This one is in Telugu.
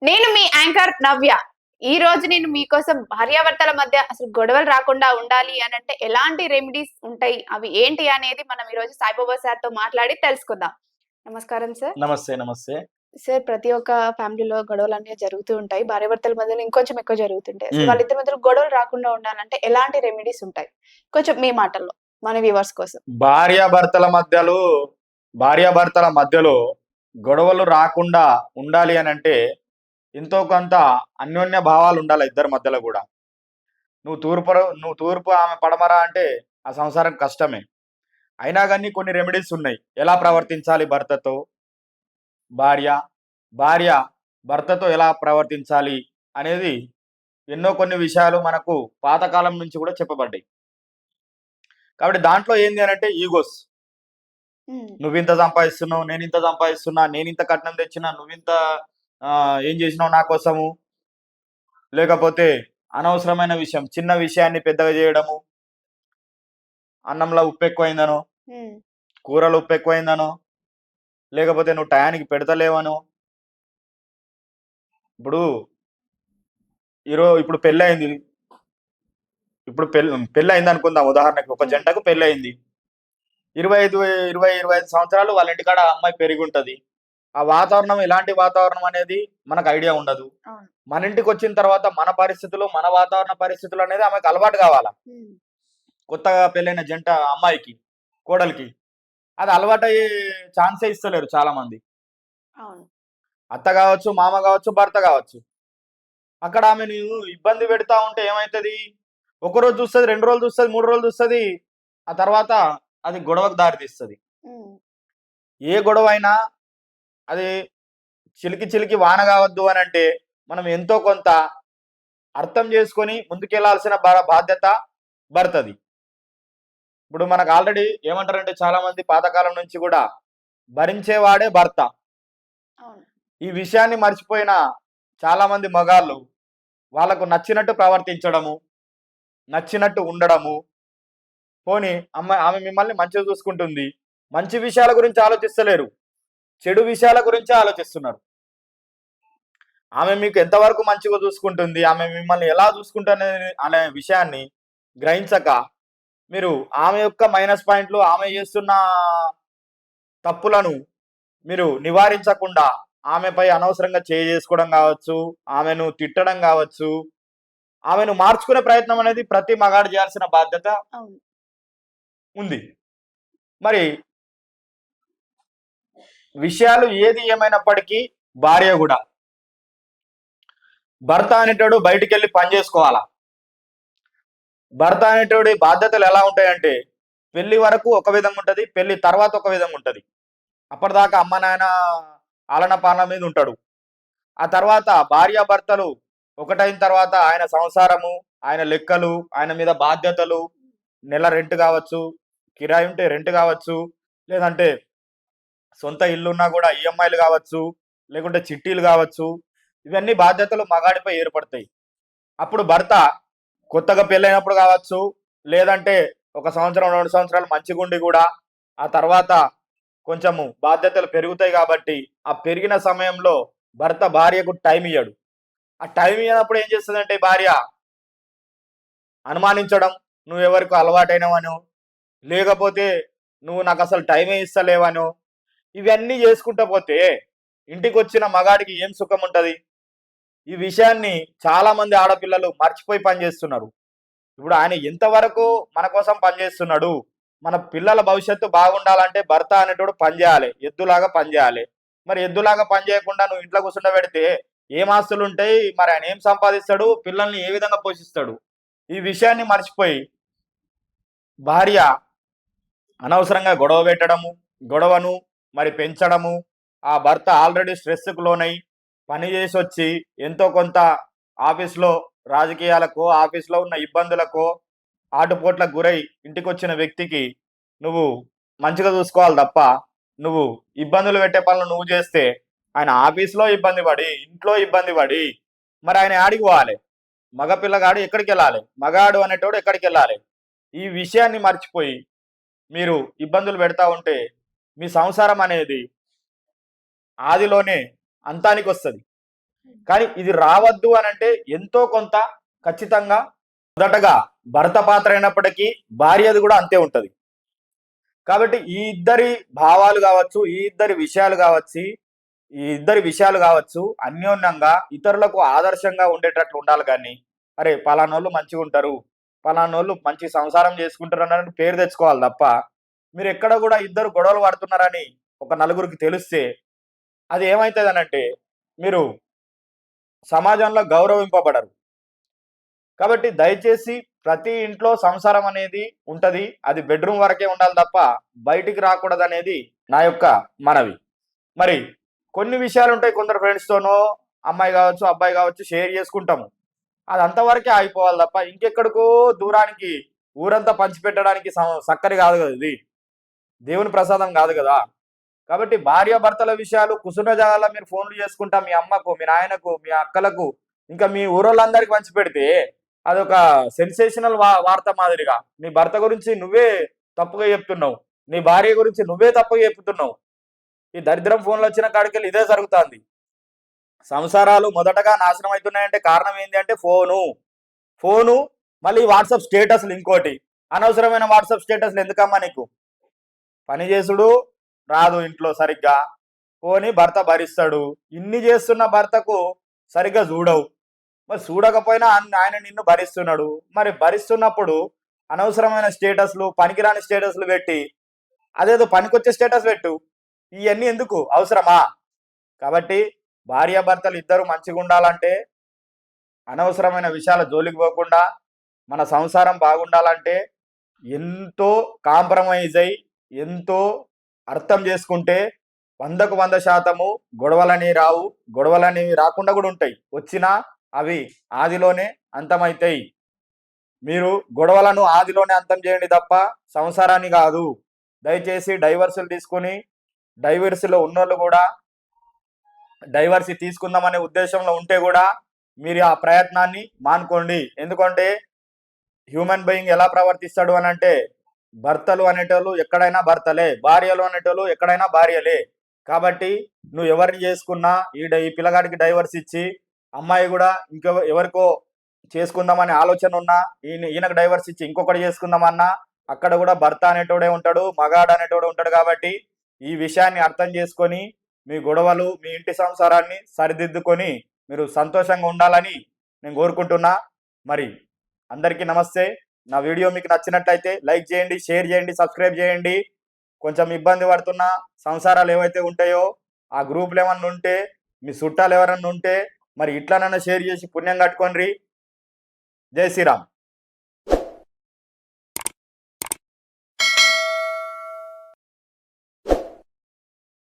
నేను మీ యాంకర్ నవ్య. ఈ రోజు నేను మీకోసం భార్యాభర్తల మధ్య అసలు గొడవలు రాకుండా ఉండాలి అనంటే ఎలాంటి రెమెడీస్ ఉంటాయి? అవి ఏంటి అనేది మనం ఈరోజు సాయిబాబా సార్‌తో మాట్లాడి తెలుసుకుందాం. నమస్కారం సార్. నమస్తే. నమస్తే. సార్ ప్రతి ఒక్క ఫ్యామిలీలో గొడవలనేవి జరుగుతూ ఉంటాయి. భార్యాభర్తల మధ్యలో ఇంకొంచెం ఎక్కువ జరుగుతుంటాయి. అసలు హ్మ్. వాళ్ళిద్దరి మధ్యలో గొడవలు రాకుండా ఉండాలంటే ఎలాంటి రెమెడీస్ ఉంటాయి? కొంచెం మీ మాటల్లో మన వ్యూవర్స్ కోసం. భార్యాభర్తల మధ్యలో భార్యాభర్తల మధ్యలో గొడవలు రాకుండా ఉండాలి అనంటే, ఎంతో కొంత అన్యోన్య భావాలుండాల ఇద్దరి మధ్యలో గూడా. నువ్వు తూర్పు ఆమె పడమర అంటే, ఆ సంసారం కష్టమే. అయినా గాని కొన్ని రెమెడీస్ ఉన్నాయి. ఎలా ప్రవర్తించాలి భర్తతో భార్య, భార్య భర్తతో ఎలా ప్రవర్తించాలి అనేది కొన్ని విషయాలు మనకు పాతకాలం నుంచి గూడా చెప్పబడ్డాయి. కాబట్టి దాంట్లో ఏంది అనంటే ఈగోస్. హ్మ్. నువ్వింత సంపాదిస్తున్నావు, నేనింత సంపాదిస్తున్నా, నేనింత కట్నం తెచ్చినా, నువ్వింత ఏం చేసినావు నా కోసము? లేకపోతే అనవసరమైన విషయం, చిన్న విషయాన్ని పెద్దగా చేయడము, అన్నంలో ఉప్పెక్కువైందనో, హ్మ్. కూరలో ఉప్పెక్కువైందనో, లేకపోతే నువ్వు టయానికి పెడతలేవనో. ఇప్పుడు ఇప్పుడు పెళ్లయింది. ఇప్పుడు పెళ్లయిందనుకుందాం ఉదాహరణకి. ఒక హ్మ్. జంటకు పెళ్లయింది. 25 సంవత్సరాలు వాళ్ళ ఇంటికాడ ఆ అమ్మాయి పెరిగుంటది. ఆ వాతావరణం ఎలాంటి వాతావరణం అనేది మనకు ఐడియా ఉండదు. అవును. మన ఇంటికొచ్చిన తర్వాత మన పరిస్థితులు, మన వాతావరణ పరిస్థితులు అనేది ఆమెకు అలవాటు కావాలా. హ్మ్. కొత్తగా పెళ్ళైన జంట అమ్మాయికి, కోడలికి. అది అలవాటయ్యే ఛాన్సే ఇస్తలేరు చాలా మంది. అవును. అత్త గావచ్చు, మామ గావచ్చు, భర్త గావచ్చు. అక్కడ ఆమెను ఇబ్బంది పెడతా ఉంటే ఏమైతది? ఒకరోజు చూస్తది, 2 రోజులు చూస్తది, 3 రోజులు చూస్తది. ఆ తర్వాత అది గొడవకు దారితీస్తది. హ్మ్. ఏ గొడవైనా అది చిలికి చిలికి వాన గావద్దు అనంటే, మనం ఎంతో కొంత అర్థం చేసుకొని ముందుకెళ్లాల్సిన బాధ్యత భర్తది. ఇప్పుడు మనకు ఆల్రెడీ ఏమంటారంటే చాలా మంది పాతకాలం నుంచి గూడా భరించేవాడే భర్త. అవును. ఈ విషయాన్ని మర్చిపోయిన చాలా మంది మగాళ్ళు వాళ్ళకు నచ్చినట్టు ప్రవర్తించడము, నచ్చినట్టు ఉండడము. పోనీ ఆమె మిమ్మల్ని మంచిగా చూసుకుంటుంది. మంచి విషయాల గురించి ఆలోచిస్తలేరు. చెడు విషయాల గురించే ఆలోచిస్తున్నారు. ఆమె మీకు ఎంతవరకు మంచిగా చూసుకుంటుంది, ఆమె మిమ్మల్ని ఎలా చూసుకుంటనే అనే విషయాన్ని గ్రహించక, మీరు ఆమె యొక్క మైనస్ పాయింట్లు, ఆమె చేస్తున్న తప్పులను మీరు నివారించకుండా, ఆమెపై అనవసరంగా చేసుకోవడం గావచ్చు, ఆమెను తిట్టడం గావచ్చు, ఆమెను మార్చుకునే ప్రయత్నం అనేది ప్రతి మగాడు చేయాల్సిన బాధ్యత అవును. ఉంది. మరి విషయాలు ఏది ఏమైనప్పటికీ భార్య గూడా, భర్త అనేటోడు బయటికెళ్ళి పని జేసుకోవాలా. భర్త అనేటోడి బాధ్యతలు ఎలా ఉంటాయంటే, పెళ్లి వరకు ఒక విధంగా ఉంటది. పెళ్లి తర్వాత ఒక విధంగా ఉంటది. అప్పటిదాకా అమ్మ, నాయన ఆలన పాలన మీద ఉంటాడు. ఆ తర్వాత భార్యాభర్తలు ఒకటైన తర్వాత ఆయన సంసారము, ఆయన లెక్కలు, ఆయన మీద బాధ్యతలు, నెల రెంట్ గావచ్చు, కిరాయి ఉంటే రెంట్ గావచ్చు, లేదంటే సొంత ఇల్లున్నా గూడా ఈఎంఐలు గావచ్చు, లేకుంటే చిట్టీలు గావచ్చు, ఇవన్నీ బాధ్యతలు మగాడిపై ఏర్పడతాయి. అప్పుడు భర్త కొత్తగా పెళ్ళైనప్పుడు గావచ్చు, లేదంటే ఒక సంవత్సరం, 2 సంవత్సరాలు మంచిగుండి గూడా, ఆ తర్వాత కొంచెము బాధ్యతలు పెరుగుతాయి గాబట్టి, ఆ పెరిగిన సమయంలో భర్త భార్యకు టైం ఇయ్యడు. ఆ టైం ఇయ్యనప్పుడు ఏం చేస్తదంటే భార్య అనుమానించడం, నువ్వెవరికో అలవాటైనవనో, లేకపోతే నువ్వు నాకసలు టైమే ఇస్తలేవనో, ఇవన్నీ చేసుకుంటా పోతే ఇంటికొచ్చిన మగాడికి ఏం సుఖముంటది? ఈ విషయాన్ని చాలా మంది ఆడపిల్లలు మర్చిపోయి పనిచేస్తున్నారు. ఇప్పుడు ఆయన ఎంతవరకు మన కోసం పనిచేస్తున్నాడు? మన పిల్లల భవిష్యత్తు బాగుండాలంటే భర్త అనేటోడు పని జేయాలె. ఎద్దులాగా పని జేయాలె. మరి ఎద్దులాగా పని జేయకుండా నువ్వు ఇంట్లో కూర్చుండబెడితే ఏం ఆస్తులుంటాయి? మరి ఆయన ఏం సంపాదిస్తాడు? పిల్లల్ని ఏ విధంగా పోషిస్తాడు? ఈ విషయాన్ని మర్చిపోయి భార్య అనవసరంగా గొడవ పెట్టడము, గొడవను మరి పెంచడము, ఆ భర్త ఆల్రెడీ స్ట్రెస్‌కు లోనై పని జేసొచ్చి ఎంతో కొంత ఆఫీస్‌లో రాజకీయాలకో, ఆఫీస్‌లో ఉన్న ఇబ్బందులకో, ఆటుపోట్లకు గురై ఇంటికొచ్చిన వ్యక్తికి నువ్వు మంచిగా చూసుకోవాలి తప్ప, నువ్వు ఇబ్బందులు పెట్టే పనులు నువ్వు చేస్తే, ఆయన ఆఫీస్‌లో ఇబ్బంది పడి, ఇంట్లో ఇబ్బంది పడి, మరి ఆయన యాడికి పోవాలి? మగ పిల్లగాడు ఎక్కడికెళ్ళాలి? మగాడు అనేటోడు ఎక్కడికెళ్ళాలి? ఈ విషయాన్ని మర్చిపోయి మీరు ఇబ్బందులు పెడతా ఉంటే, మీ సంసారం అనేది ఆదిలోనే అంతానికొస్తది. కానీ ఇది రావద్దు అని అంటే ఎంతో కొంత ఖచ్చితంగా మొదటగా భర్త పాత్ర అయినప్పటికీ భార్యది కూడా అంతే ఉంటది. కాబట్టి ఈ ఇద్దరి భావాలు కావచ్చు, ఈ ఇద్దరి విషయాలు కావచ్చు అన్యోన్యంగా ఇతరులకు ఆదర్శంగా ఉండేటట్లు ఉండాలి. కానీ అరే పలానోళ్ళు మంచిగా ఉంటారు, పలానోళ్ళు మంచి సంసారం చేసుకుంటారు అన్నట్టు పేరు తెచ్చుకోవాలి తప్ప, మీరు ఎక్కడ కూడా ఇద్దరు గొడవలు పడుతున్నారని ఒక నలుగురికి తెలిస్తే అది ఏమవుతుందనంటే మీరు సమాజంలో గౌరవింపబడరు. కాబట్టి దయచేసి ప్రతి ఇంట్లో సంసారం అనేది ఉంటది. అది బెడ్రూమ్ వరకే ఉండాలి తప్ప బయటికి రాకూడదనేది నా యొక్క మనవి. మరి కొన్ని విషయాలు ఉంటాయి, కొందరు ఫ్రెండ్స్తోనో అమ్మాయి కావచ్చు, అబ్బాయి కావచ్చు షేర్ చేసుకుంటాము. అది అంతవరకే ఆగిపోవాలి తప్ప ఇంకెక్కడికో దూరానికి ఊరంతా పంచిపెట్టడానికి సక్కరి కాదు కదా ఇది. దేవుని ప్రసాదం కాదు కదా. కాబట్టి భార్యాభర్తల విషయాలు కుసున జాగాలో మీరు ఫోన్లు చేసుకుంటా మీ అమ్మకు, మీ నాయనకు, మీ అక్కలకు, ఇంకా మీ ఊరోళ్ళందరికీ పంచిపెడితే అదొక సెన్సేషనల్ వార్త మాదిరిగా నీ భర్త గురించి నువ్వే తప్పుగా చెప్తున్నావు, నీ భార్య గురించి నువ్వే తప్పుగా చెప్తున్నావు. ఈ దరిద్రం ఫోన్లు వచ్చిన కాడికెళ్ళి ఇదే జరుగుతుంది. సంసారాలు మొదటగా నాశనం అవుతున్నాయంటే కారణం ఏంటి అంటే ఫోను మళ్ళీ వాట్సాప్ స్టేటస్లు. ఇంకోటి అనవసరమైన వాట్సాప్ స్టేటస్లు ఎందుకమ్మా నీకు? పని చేసుడు రాదు ఇంట్లో సరిగ్గా, పోని భర్త భరిస్తాడు. ఇన్ని చేస్తున్న భర్తకు సరిగ్గా చూడవు. మరి చూడకపోయినా ఆయన నిన్ను భరిస్తున్నాడు. మరి భరిస్తున్నప్పుడు అనవసరమైన స్టేటస్లు, పనికిరాని స్టేటస్లు పెట్టి అదేదో పనికొచ్చే స్టేటస్ పెట్టు. ఇవన్నీ ఎందుకు అవసరమా? కాబట్టి భార్యాభర్తలు ఇద్దరు మంచిగా ఉండాలంటే, అనవసరమైన విషయాల జోలికి పోకుండా మన సంసారం బాగుండాలంటే ఎంతో కాంప్రమైజ్ అయి ఎంతో అర్థం చేసుకుంటే 100కు 100% గొడవలని రావు. గొడవలనేవి రాకుండా కూడా ఉంటాయి. వచ్చినా అవి ఆదిలోనే అంతమవుతాయి. మీరు గొడవలను ఆదిలోనే అంతం చేయండి తప్ప సంసారాన్ని కాదు. దయచేసి డైవర్సులు తీసుకొని డైవర్స్లో ఉన్నోళ్ళు కూడా డైవర్స్ తీసుకుందామనే ఉద్దేశంలో ఉంటే కూడా మీరు ఆ ప్రయత్నాన్ని మానుకోండి. ఎందుకంటే హ్యూమన్ బీయింగ్ ఎలా ప్రవర్తిస్తాడు అని అంటే, భర్తలు అనేటోళ్ళు ఎక్కడైనా భర్తలే, భార్యలు అనేటోళ్ళు ఎక్కడైనా భార్యలే. కాబట్టి నువ్వు ఎవరిని చేసుకున్నా ఈ పిల్లగాడికి డైవర్స్ ఇచ్చి అమ్మాయి కూడా ఇంకో ఎవరికో చేసుకుందామనే ఆలోచన ఉన్నా, ఈయనకు డైవర్స్ ఇచ్చి ఇంకొకటి చేసుకుందామన్నా అక్కడ కూడా భర్త అనేటోడే ఉంటాడు, మగాడు అనేటోడే ఉంటాడు. కాబట్టి ఈ విషయాన్ని అర్థం చేసుకొని మీ గొడవలు, మీ ఇంటి సంసారాన్ని సరిదిద్దుకొని మీరు సంతోషంగా ఉండాలని నేను కోరుకుంటున్నా. మరి అందరికీ నమస్తే. నా వీడియో మీకు నచ్చినట్లయితే లైక్ చేయండి, షేర్ చేయండి, సబ్స్క్రైబ్ చేయండి. కొంచెం ఇబ్బంది పడుతున్న సంసారాలు ఏవైతే ఉంటాయో ఆ గ్రూపులు ఏమన్నా ఉంటే, మీ చుట్టాలు ఎవరన్నా ఉంటే మరి ఇట్లానైనా షేర్ చేసి పుణ్యం కట్టుకోండి. జై శ్రీరామ్.